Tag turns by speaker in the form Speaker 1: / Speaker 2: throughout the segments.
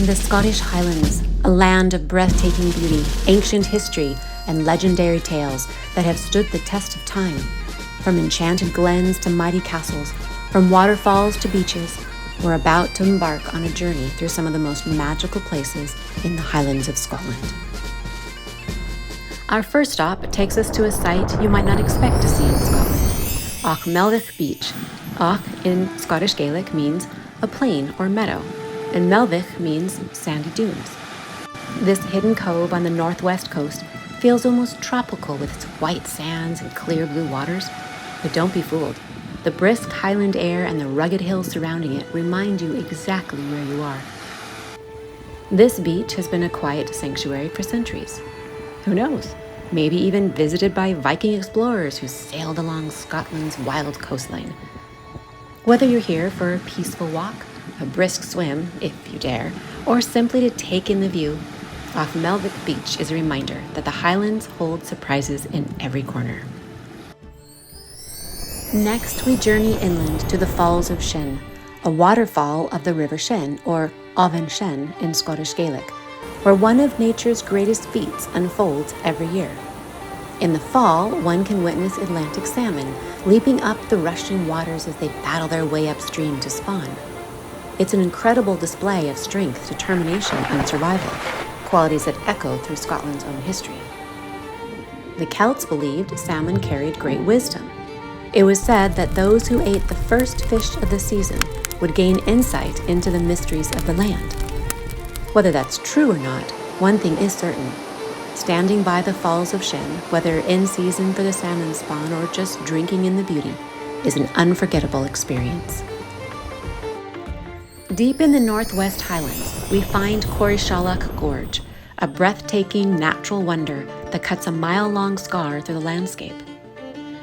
Speaker 1: The Scottish Highlands, a land of breathtaking beauty, ancient history, and legendary tales that have stood the test of time. From enchanted glens to mighty castles, from waterfalls to beaches, we're about to embark on a journey through some of the most magical places in the Highlands of Scotland. Our first stop takes us to a site you might not expect to see in Scotland, Melvik Beach. In Scottish Gaelic means a plain or meadow, and Melvik means sandy dunes. This hidden cove on the northwest coast feels almost tropical with its white sands and clear blue waters. But don't be fooled. The brisk highland air and the rugged hills surrounding it remind you exactly where you are. This beach has been a quiet sanctuary for centuries. Who knows? Maybe even visited by Viking explorers who sailed along Scotland's wild coastline. Whether you're here for a peaceful walk, a brisk swim, if you dare, or simply to take in the view, off Melvik Beach is a reminder that the Highlands hold surprises in every corner. Next, we journey inland to the Falls of Shen, a waterfall of the River Shen, or Oven Shen in Scottish Gaelic, where one of nature's greatest feats unfolds every year. In the fall, one can witness Atlantic salmon leaping up the rushing waters as they battle their way upstream to spawn. It's an incredible display of strength, determination, and survival, qualities that echo through Scotland's own history. The Celts believed salmon carried great wisdom. It was said that those who ate the first fish of the season would gain insight into the mysteries of the land. Whether that's true or not, one thing is certain. Standing by the Falls of Shen, whether in season for the salmon spawn or just drinking in the beauty, is an unforgettable experience. Deep in the Northwest Highlands, we find Corysloch Gorge, a breathtaking natural wonder that cuts a mile-long scar through the landscape.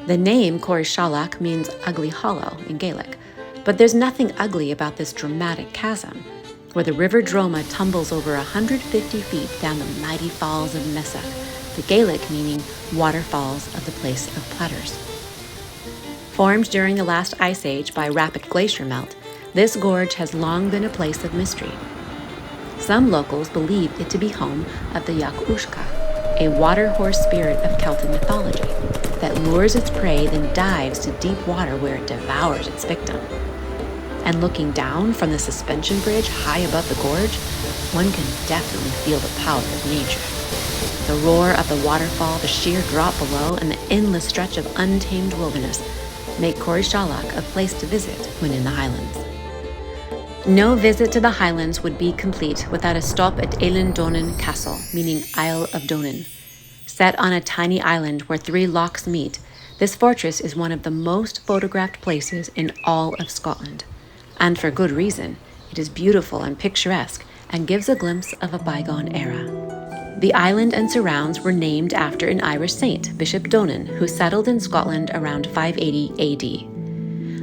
Speaker 1: The name Corysloch means ugly hollow in Gaelic, but there's nothing ugly about this dramatic chasm, where the River Droma tumbles over 150 feet down the mighty falls of Melvik, the Gaelic meaning waterfalls of the place of platters. Formed during the last ice age by rapid glacier melt, this gorge has long been a place of mystery. Some locals believe it to be home of the Yakushka, a water horse spirit of Celtic mythology that lures its prey then dives to deep water where it devours its victim. And looking down from the suspension bridge high above the gorge, one can definitely feel the power of nature. The roar of the waterfall, the sheer drop below, and the endless stretch of untamed wilderness make Corysloch a place to visit when in the Highlands. No visit to the Highlands would be complete without a stop at Alen Donan Castle, meaning Isle of Donan. Set on a tiny island where three lochs meet, this fortress is one of the most photographed places in all of Scotland. And for good reason. It is beautiful and picturesque and gives a glimpse of a bygone era. The island and surrounds were named after an Irish saint, Bishop Donan, who settled in Scotland around 580 AD.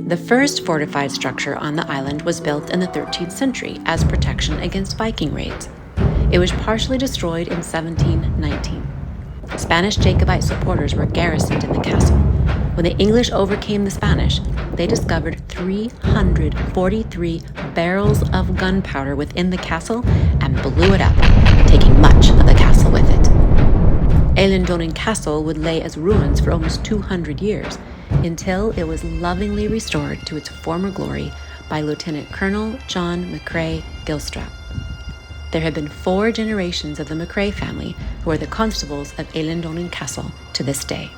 Speaker 1: The first fortified structure on the island was built in the 13th century as protection against Viking raids. It was partially destroyed in 1719. Spanish Jacobite supporters were garrisoned in the castle. When the English overcame the Spanish, they discovered 343 barrels of gunpowder within the castle and blew it up, taking much of the castle with it. Alen Donan Castle would lay as ruins for almost 200 years, until it was lovingly restored to its former glory by Lieutenant Colonel John McCrae Gilstrap. There have been 4 generations of the McCrae family who are the constables of Alen Donan Castle to this day.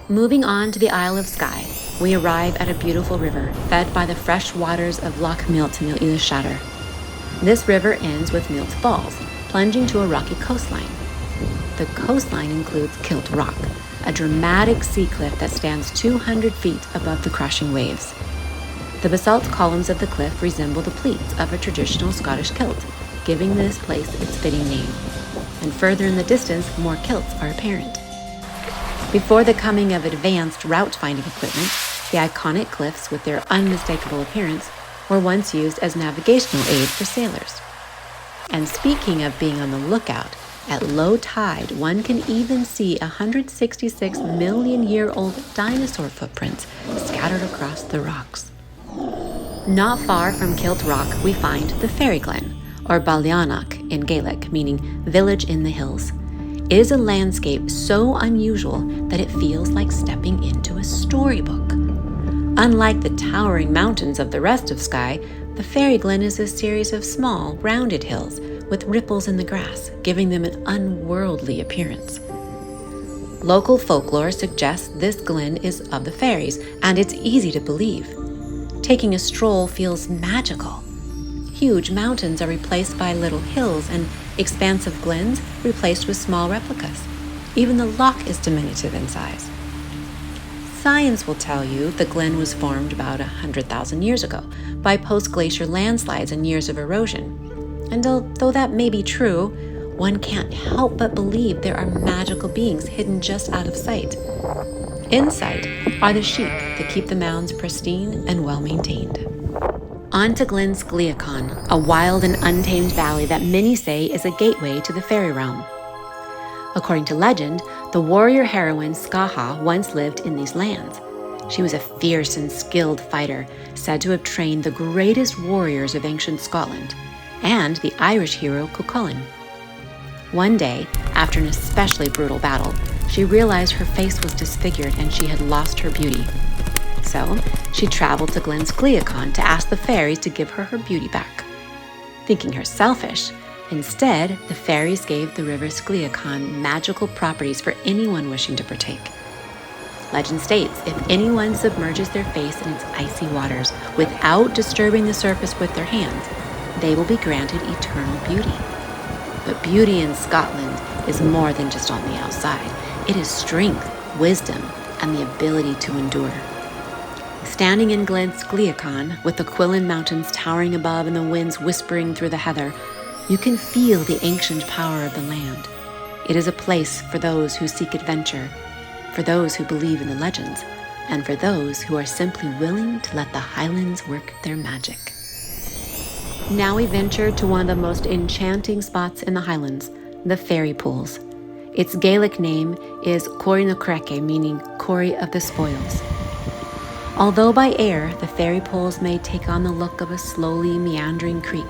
Speaker 1: Moving on to the Isle of Skye, we arrive at a beautiful river fed by the fresh waters of Loch Milt near Shatter. This river ends with Milt Falls, plunging to a rocky coastline. The coastline includes Kilt Rock, a dramatic sea cliff that stands 200 feet above the crashing waves. The basalt columns of the cliff resemble the pleats of a traditional Scottish kilt, giving this place its fitting name. And further in the distance, more kilts are apparent. Before the coming of advanced route-finding equipment, the iconic cliffs with their unmistakable appearance were once used as navigational aid for sailors. And speaking of being on the lookout, at low tide, one can even see 166 million-year-old dinosaur footprints scattered across the rocks. Not far from Kilt Rock, we find the Fairy Glen, or Ballianach in Gaelic, meaning village in the hills. It is a landscape so unusual that it feels like stepping into a storybook. Unlike the towering mountains of the rest of Skye, the Fairy Glen is a series of small, rounded hills with ripples in the grass, giving them an unworldly appearance. Local folklore suggests this glen is of the fairies, and it's easy to believe. Taking a stroll feels magical. Huge mountains are replaced by little hills and expansive glens replaced with small replicas. Even the loch is diminutive in size. Science will tell you the glen was formed about 100,000 years ago by post-glacier landslides and years of erosion. And though that may be true, one can't help but believe there are magical beings hidden just out of sight. In sight are the sheep that keep the mounds pristine and well-maintained. On to Glens Gleakon, a wild and untamed valley that many say is a gateway to the fairy realm. According to legend, the warrior heroine Skye once lived in these lands. She was a fierce and skilled fighter, said to have trained the greatest warriors of ancient Scotland, and the Irish hero Cuchulainn. One day, after an especially brutal battle, she realized her face was disfigured and she had lost her beauty. So, she traveled to Glens Gleakon to ask the fairies to give her beauty back. Thinking her selfish, instead, the fairies gave the river Gleakon magical properties for anyone wishing to partake. Legend states if anyone submerges their face in its icy waters without disturbing the surface with their hands, they will be granted eternal beauty. But beauty in Scotland is more than just on the outside. It is strength, wisdom, and the ability to endure. Standing in Glens Gleakon, with the Cuchulainn Mountains towering above and the winds whispering through the heather, you can feel the ancient power of the land. It is a place for those who seek adventure, for those who believe in the legends, and for those who are simply willing to let the Highlands work their magic. Now we venture to one of the most enchanting spots in the Highlands, the fairy pools. Its Gaelic name is Corysloch, meaning Corrie of the Spoils. Although by air, the fairy pools may take on the look of a slowly meandering creek,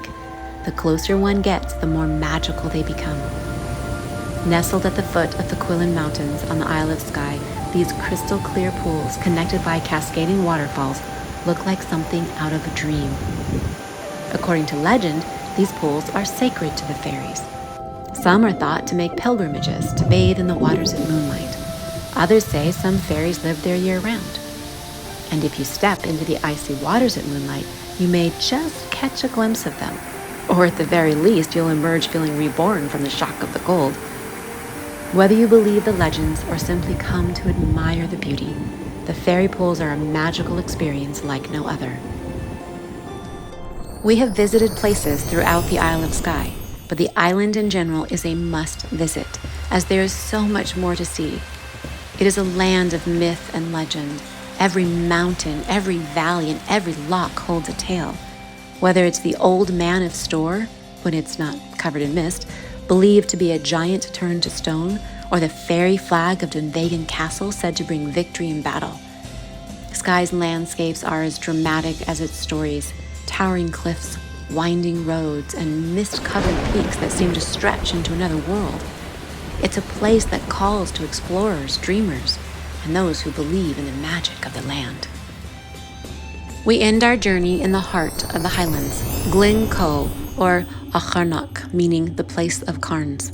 Speaker 1: the closer one gets, the more magical they become. Nestled at the foot of the Cuchulainn Mountains on the Isle of Skye, these crystal clear pools, connected by cascading waterfalls, look like something out of a dream. According to legend, these pools are sacred to the fairies. Some are thought to make pilgrimages to bathe in the waters at moonlight. Others say some fairies live there year-round. And if you step into the icy waters at moonlight, you may just catch a glimpse of them. Or at the very least, you'll emerge feeling reborn from the shock of the cold. Whether you believe the legends or simply come to admire the beauty, the fairy pools are a magical experience like no other. We have visited places throughout the Isle of Skye, but the island in general is a must visit, as there is so much more to see. It is a land of myth and legend. Every mountain, every valley, and every loch holds a tale. Whether it's the old man of Store, when it's not covered in mist, believed to be a giant turned to stone, or the fairy flag of Dunvegan Castle said to bring victory in battle. Skye's landscapes are as dramatic as its stories, towering cliffs, winding roads, and mist-covered peaks that seem to stretch into another world. It's a place that calls to explorers, dreamers, and those who believe in the magic of the land. We end our journey in the heart of the Highlands, Glen Coch, or Carnoch, meaning the place of cairns.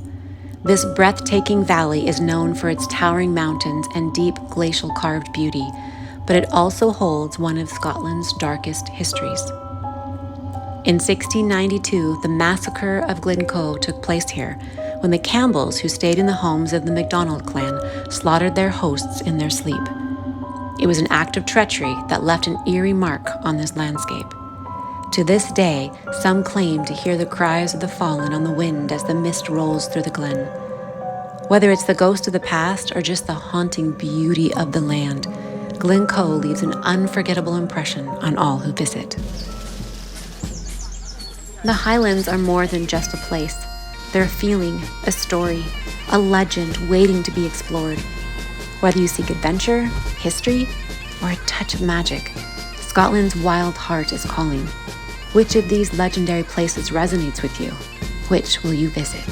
Speaker 1: This breathtaking valley is known for its towering mountains and deep glacial carved beauty, but it also holds one of Scotland's darkest histories. In 1692, the massacre of Glen Coch took place here, when the Campbells, who stayed in the homes of the MacDonald clan, slaughtered their hosts in their sleep. It was an act of treachery that left an eerie mark on this landscape. To this day, some claim to hear the cries of the fallen on the wind as the mist rolls through the glen. Whether it's the ghost of the past or just the haunting beauty of the land, Glen Coch leaves an unforgettable impression on all who visit. The Highlands are more than just a place. They're a feeling, a story, a legend waiting to be explored. Whether you seek adventure, history, or a touch of magic, Scotland's wild heart is calling. Which of these legendary places resonates with you? Which will you visit?